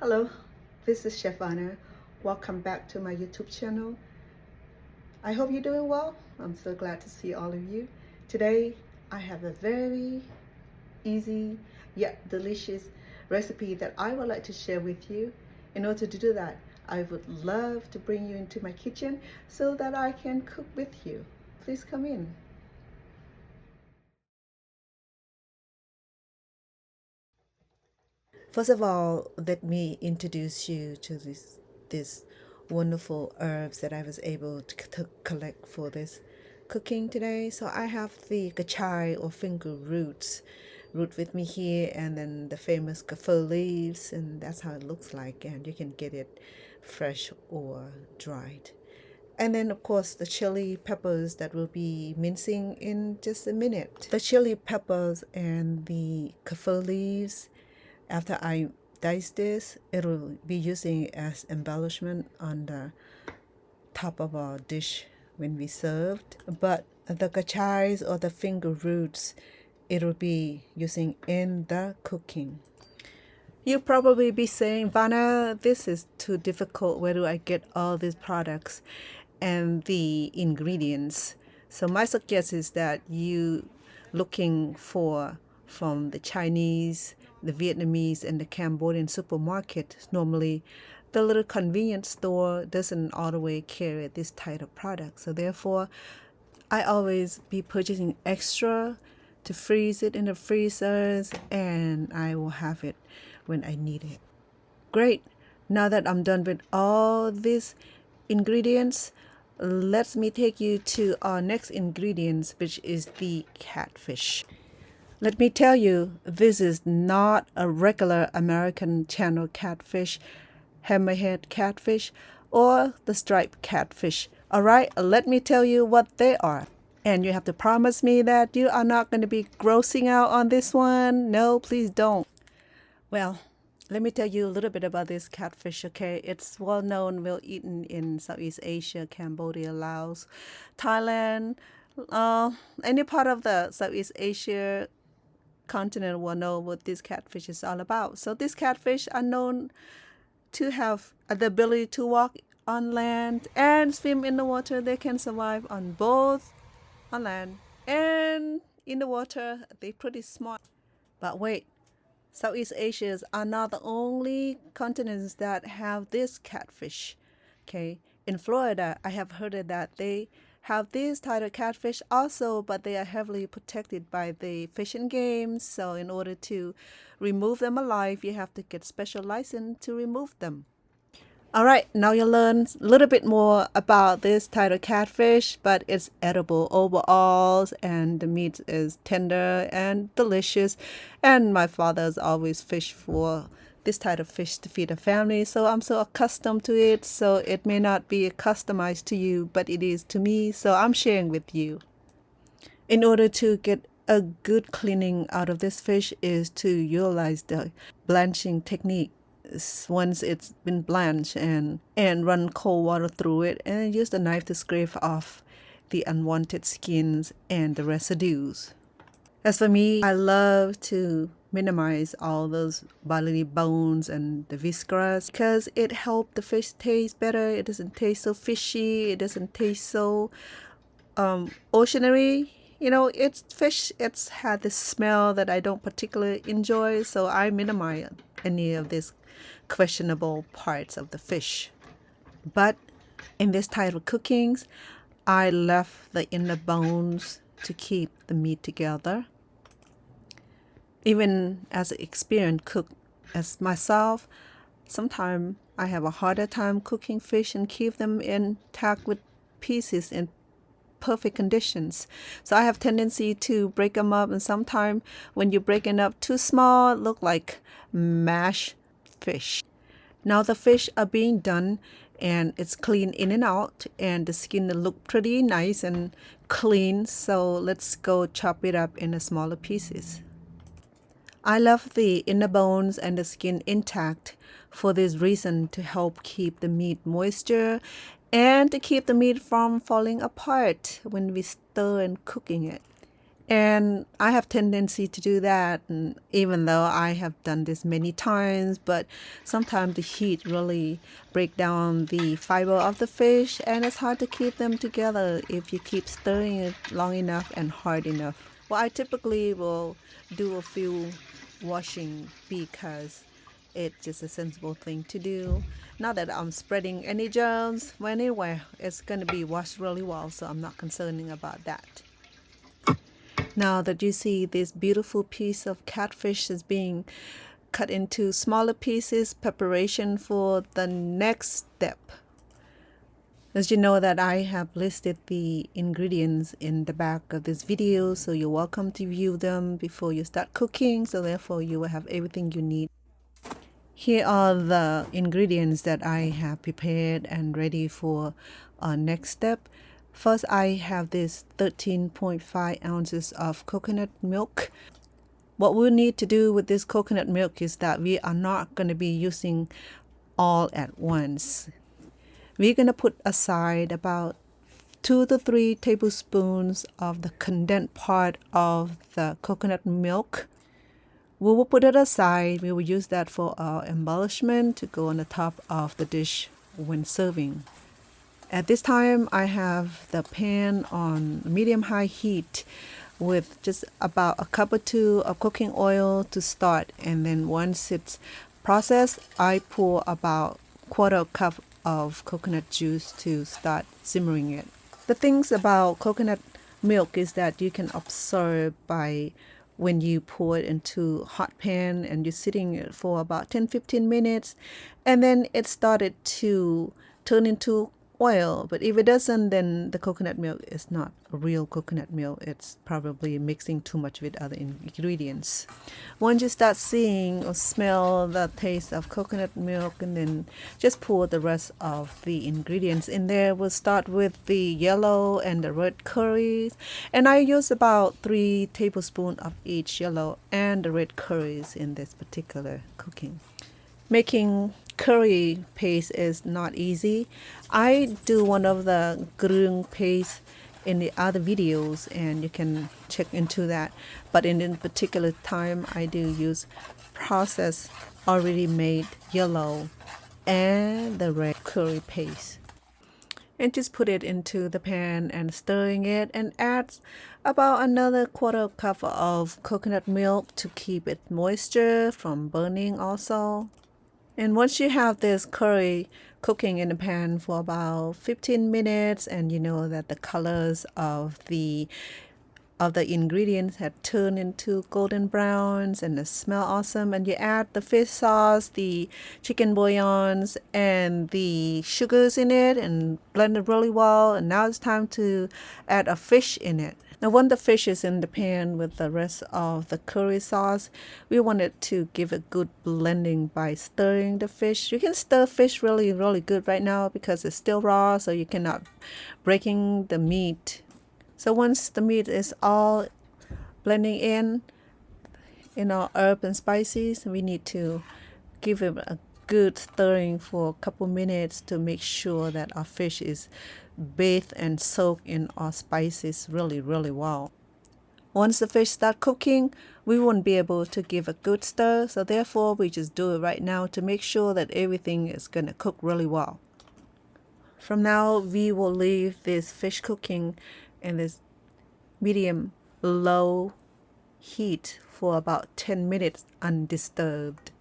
Hello, this is Chef Anna. Welcome back to my YouTube channel. I hope you're doing well. I'm so glad to see all of you. Today, I have a very easy yet delicious recipe that I would like to share with you. In order to do that, I would love to bring you into my kitchen so that I can cook with you. Please come in. First of all, let me introduce you to this wonderful herbs that I was able to collect for this cooking today. So I have the gachai or finger root with me here, and then the famous kaffir leaves, and that's how it looks like, and you can get it fresh or dried. And then, of course, the chili peppers that we'll be mincing in just a minute. The chili peppers and the kaffir leaves, after I dice this, it will be using as embellishment on the top of our dish when we served. But the gachais or the finger roots, it will be using in the cooking. You'll probably be saying, Vanna, this is too difficult. Where do I get all these products and the ingredients? So my suggestion is that you looking for from the Chinese, the Vietnamese, and the Cambodian supermarket. Normally, the little convenience store doesn't all the way carry this type of product. So therefore, I always be purchasing extra to freeze it in the freezers, and I will have it when I need it. Great. Now that I'm done with all these ingredients, let me take you to our next ingredients, which is the catfish. Let me tell you, this is not a regular American channel catfish, hammerhead catfish, or the striped catfish. All right, let me tell you what they are. And you have to promise me that you are not going to be grossing out on this one. No, please don't. Well, let me tell you a little bit about this catfish, okay? It's well known, well eaten in Southeast Asia, Cambodia, Laos, Thailand, any part of the Southeast Asia continent will know what this catfish is all about. So these catfish are known to have the ability to walk on land and swim in the water. They can survive on both on land and in the water. They're pretty smart. But wait, Southeast Asians are not the only continents that have this catfish. Okay, in Florida, I have heard that they have this type of catfish also, but they are heavily protected by the Fish and Games. So in order to remove them alive, you have to get special license to remove them. All right, now you learn a little bit more about this type of catfish, but it's edible overall, and the meat is tender and delicious. And my father's always fished for this type of fish to feed a family, so I'm so accustomed to it. So it may not be customized to you, but it is to me, so I'm sharing with you. In order to get a good cleaning out of this fish is to utilize the blanching technique. Once it's been blanched and run cold water through it, and use the knife to scrape off the unwanted skins and the residues. As for me, I love to minimize all those bodily bones and the viscera because it helps the fish taste better. It doesn't taste so fishy. It doesn't taste so oceanary. You know, it's fish. It's had this smell that I don't particularly enjoy, so I minimize any of these questionable parts of the fish. But in this type of cookings, I left the inner bones to keep the meat together. Even as an experienced cook as myself, sometimes I have a harder time cooking fish and keep them intact with pieces in perfect conditions. So I have tendency to break them up, and sometimes when you break it up too small, it look like mashed fish. Now the fish are being done, and it's clean in and out, and the skin look pretty nice and clean. So let's go chop it up in smaller pieces. I love the inner bones and the skin intact for this reason, to help keep the meat moisture and to keep the meat from falling apart when we stir and cooking it. And I have tendency to do that, and even though I have done this many times, but sometimes the heat really break down the fiber of the fish, and it's hard to keep them together if you keep stirring it long enough and hard enough. Well, I typically will do a few washing because it's just a sensible thing to do. Not that I'm spreading any germs. Well, anyway, it's going to be washed really well, so I'm not concerning about that. Now that you see this beautiful piece of catfish is being cut into smaller pieces, preparation for the next step. As you know that I have listed the ingredients in the back of this video, so you're welcome to view them before you start cooking, so therefore you will have everything you need. Here are the ingredients that I have prepared and ready for our next step. First, I have this 13.5 ounces of coconut milk. What we'll need to do with this coconut milk is that we are not going to be using all at once. We're going to put aside about 2 to 3 tablespoons of the condensed part of the coconut milk. We will put it aside. We will use that for our embellishment to go on the top of the dish when serving. At this time, I have the pan on medium-high heat with just about a cup or two of cooking oil to start. And then once it's processed, I pour about quarter cup of coconut juice to start simmering it. The things about coconut milk is that you can observe by when you pour it into hot pan and you're sitting it for about 10-15 minutes, and then it started to turn into oil. But if it doesn't, then the coconut milk is not a real coconut milk. It's probably mixing too much with other ingredients. Once you start seeing or smell the taste of coconut milk, and then just pour the rest of the ingredients in there. We'll start with the yellow and the red curries, and I use about 3 tablespoons of each yellow and the red curries in this particular cooking. Making curry paste is not easy. I do one of the green paste in the other videos, and you can check into that. But in this particular time, I do use processed already made yellow and the red curry paste. And just put it into the pan and stirring it, and add about another quarter cup of coconut milk to keep it moisture from burning also. And once you have this curry cooking in the pan for about 15 minutes, and you know that the colors of the ingredients have turned into golden browns and they smell awesome, and you add the fish sauce, the chicken bouillons, and the sugars in it and blend it really well. And now it's time to add a fish in it. Now, when the fish is in the pan with the rest of the curry sauce, we want it to give a good blending by stirring the fish. You can stir fish really, really good right now because it's still raw, so you cannot breaking the meat. So once the meat is all blending in our herbs and spices, we need to give it a good stirring for a couple minutes to make sure that our fish is bathed and soaked in our spices really, really well. Once the fish start cooking, we won't be able to give a good stir, so therefore we just do it right now to make sure that everything is going to cook really well. From now, we will leave this fish cooking in this medium low heat for about 10 minutes undisturbed.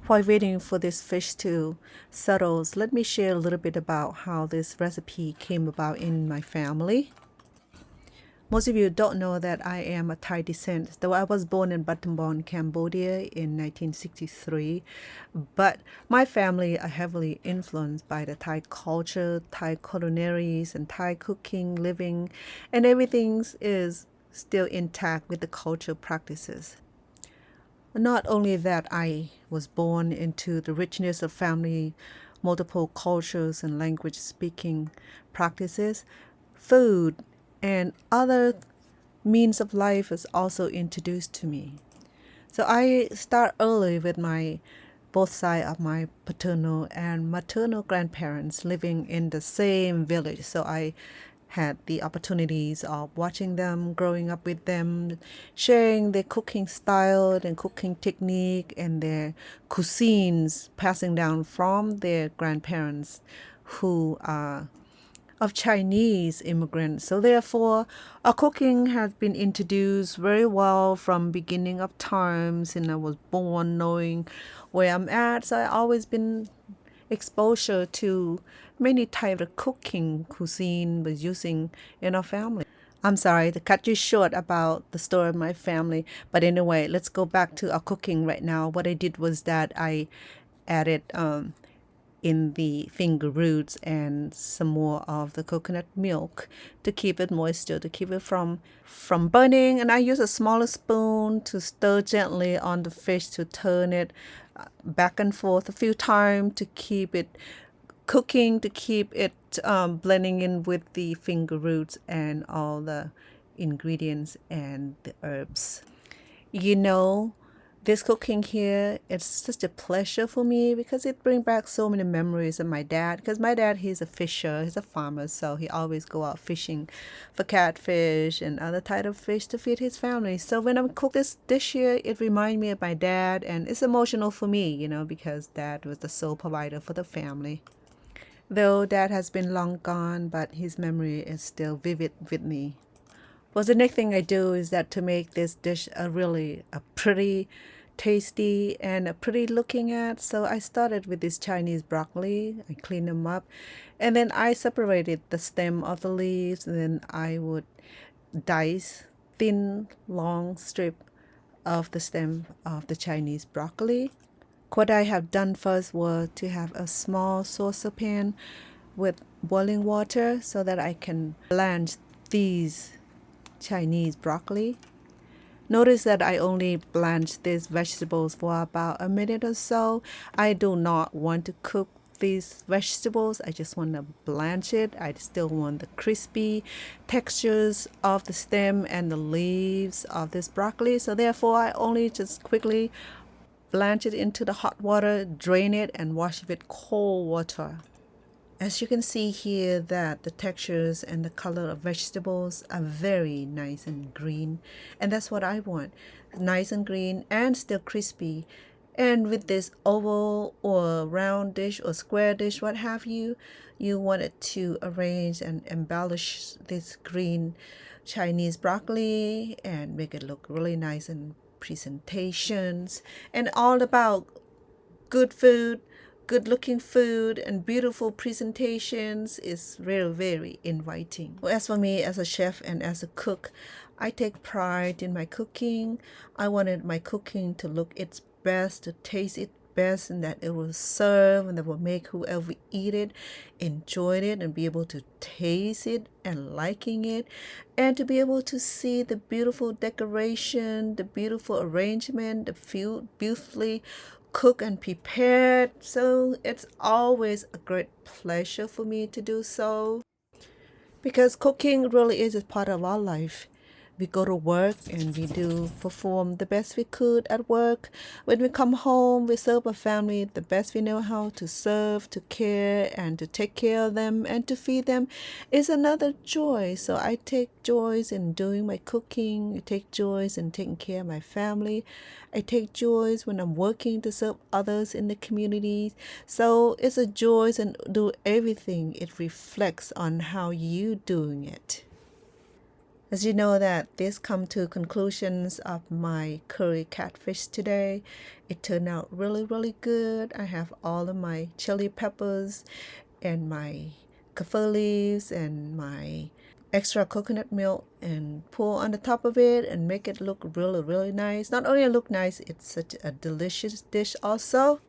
While waiting for this fish to settle, let me share a little bit about how this recipe came about in my family. Most of you don't know that I am a Thai descent, though I was born in Battambang, Cambodia in 1963. But my family are heavily influenced by the Thai culture, Thai culinaries, and Thai cooking, living, and everything is still intact with the cultural practices. Not only that, I was born into the richness of family, multiple cultures and language speaking practices, food, and other means of life is also introduced to me. So I start early with both sides of my paternal and maternal grandparents living in the same village. So I had the opportunities of watching them, growing up with them, sharing their cooking style and cooking technique and their cuisines passing down from their grandparents who are of Chinese immigrants. So therefore, our cooking has been introduced very well from beginning of times, and I was born knowing where I'm at. So I always been exposure to many types of cooking cuisine was using in our family. I'm sorry to cut you short about the story of my family, but anyway, let's go back to our cooking right now. What I did was that I added in the finger roots and some more of the coconut milk to keep it moisture, to keep it from burning. And I use a smaller spoon to stir gently on the fish to turn it back and forth a few times to keep it cooking, to keep it blending in with the finger roots and all the ingredients and the herbs. You know, this cooking here, it's such a pleasure for me because it brings back so many memories of my dad. Because my dad, he's a fisher, he's a farmer, so he always go out fishing for catfish and other type of fish to feed his family. So when I cook this dish here, it reminds me of my dad, and it's emotional for me, you know, because dad was the sole provider for the family. Though dad has been long gone, but his memory is still vivid with me. Well, the next thing I do is that to make this dish a pretty tasty and a pretty looking at. So I started with this Chinese broccoli. I cleaned them up, and then I separated the stem of the leaves, and then I would dice thin long strip of the stem of the Chinese broccoli. What I have done first was to have a small saucepan with boiling water so that I can blanch these Chinese broccoli. Notice that I only blanch these vegetables for about a minute or so. I do not want to cook these vegetables. I just want to blanch it. I still want the crispy textures of the stem and the leaves of this broccoli. So therefore, I only just quickly blanch it into the hot water, drain it, and wash it with cold water. As you can see here that the textures and the color of vegetables are very nice and green, and that's what I want, nice and green and still crispy. And with this oval or round dish or square dish, what have you, you want it to arrange and embellish this green Chinese broccoli and make it look really nice in presentations, and all about good food, good looking food, and beautiful presentations is very, very inviting. Well, as for me as a chef and as a cook, I take pride in my cooking. I wanted my cooking to look its best, to taste its best, and that it will serve and that will make whoever eat it enjoy it and be able to taste it and liking it, and to be able to see the beautiful decoration, the beautiful arrangement, the food beautifully cook and prepared. So it's always a great pleasure for me to do so because cooking really is a part of our life. We go to work and we do perform the best we could at work. When we come home, we serve our family the best we know how to serve, to care, and to take care of them and to feed them is another joy. So I take joys in doing my cooking. I take joys in taking care of my family. I take joys when I'm working to serve others in the community. So it's a joy and do everything. It reflects on how you doing it. As you know that this come to conclusions of my curry catfish today. It turned out really, really good. I have all of my chili peppers and my kaffir leaves and my extra coconut milk and pour on the top of it and make it look really, really nice. Not only look nice, it's such a delicious dish also.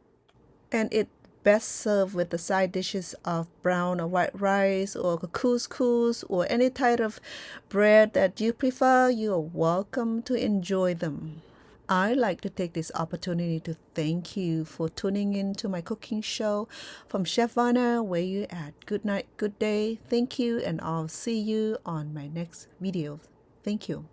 And it best served with the side dishes of brown or white rice or couscous or any type of bread that you prefer. You are welcome to enjoy them. I'd like to take this opportunity to thank you for tuning in to my cooking show from Chef Vanna. Where you at? Good night, good day. Thank you, and I'll see you on my next video. Thank you.